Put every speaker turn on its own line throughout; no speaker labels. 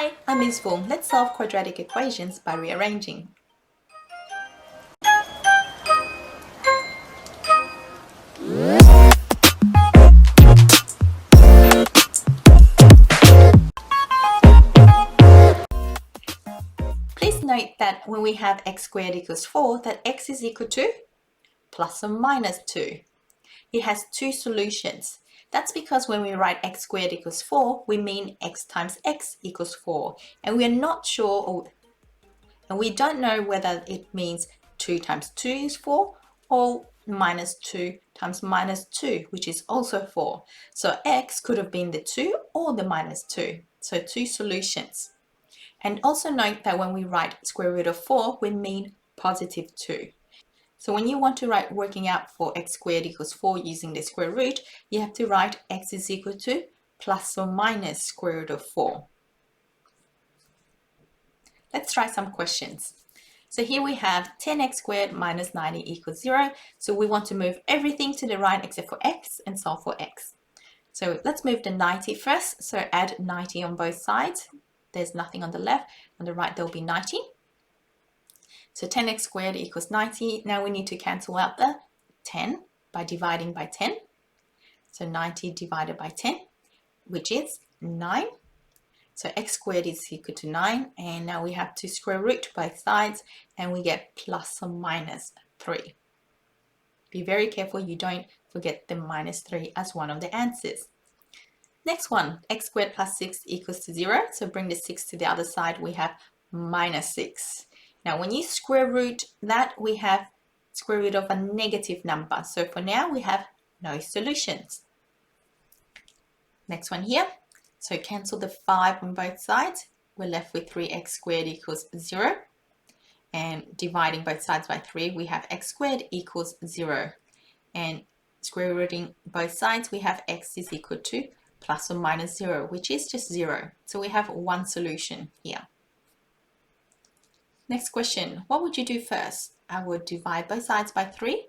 Hi, I'm Ms. Vuong. Let's solve quadratic equations by rearranging. Please note that when we have x squared equals 4, that x is equal to plus or minus 2. It has two solutions. That's because when we write x squared equals 4, we mean x times x equals 4. And we are not sure, and we don't know whether it means 2 times 2 is 4 or minus 2 times minus 2, which is also 4. So x could have been the 2 or the minus 2. So two solutions. And also note that when we write square root of 4, we mean positive 2. So when you want to write working out for x squared equals 4 using the square root, you have to write x is equal to plus or minus square root of 4. Let's try some questions. So here we have 10x squared minus 90 equals 0. So we want to move everything to the right except for x and solve for x. So let's move the 90 first. So add 90 on both sides. There's nothing on the left. On the right, there'll be 90. So 10x squared equals 90. Now we need to cancel out the 10 by dividing by 10. So 90 divided by 10, which is 9. So x squared is equal to 9. And now we have to square root both sides and we get plus or minus 3. Be very careful you don't forget the minus 3 as one of the answers. Next one, x squared plus 6 equals to 0. So bring the 6 to the other side, we have minus 6. Now when you square root that, we have square root of a negative number. So for now we have no solutions. Next one here. So cancel the 5 on both sides. We're left with 3x squared equals 0. And dividing both sides by 3, we have x squared equals 0. And square rooting both sides, we have x is equal to plus or minus 0, which is just 0. So we have one solution here. Next question, what would you do first? I would divide both sides by 3.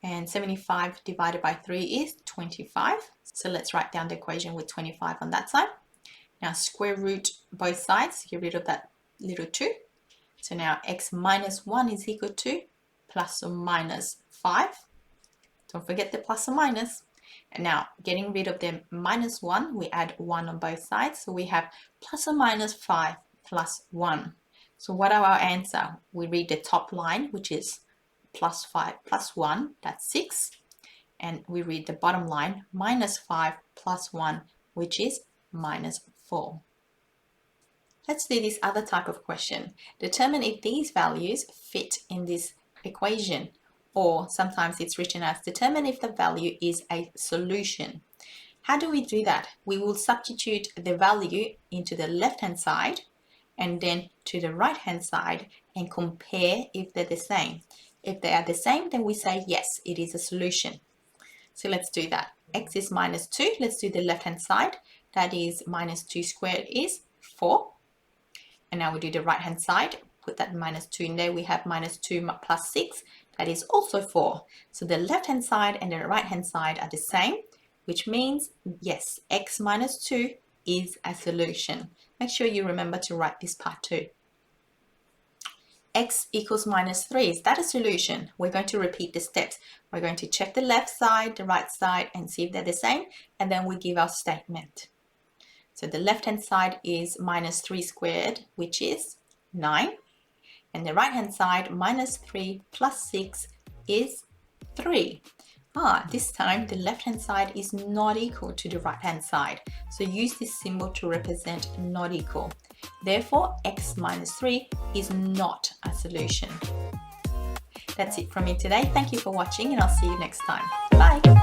And 75 divided by 3 is 25. So let's write down the equation with 25 on that side. Now square root both sides, get rid of that little 2. So now x minus 1 is equal to plus or minus 5. Don't forget the plus or minus. And now getting rid of the minus 1, we add 1 on both sides. So we have plus or minus 5 plus 1. So what are our answer? We read the top line, which is plus 5 plus 1, that's 6. And we read the bottom line, minus 5 plus 1, which is minus 4. Let's do this other type of question. Determine if these values fit in this equation, or sometimes it's written as determine if the value is a solution. How do we do that? We will substitute the value into the left-hand side and then to the right-hand side and compare if they're the same. If they are the same, then we say yes, it is a solution. So let's do that. X is minus 2. Let's do the left-hand side. That is minus 2 squared is 4. And now we do the right-hand side. Put that minus 2 in there. We have minus 2 plus 6. That is also 4. So the left-hand side and the right-hand side are the same, which means, yes, x minus 2 is a solution. Make sure you remember to write this part too. X equals minus 3. Is that a solution? We're going to repeat the steps. We're going to check the left side, the right side, and see if they're the same. And then we give our statement. So the left-hand side is minus 3 squared, which is 9. And the right-hand side, minus 3 plus 6 is 3. This time the left-hand side is not equal to the right-hand side. So use this symbol to represent not equal. Therefore, x minus 3 is not a solution. That's it from me today. Thank you for watching and I'll see you next time. Bye!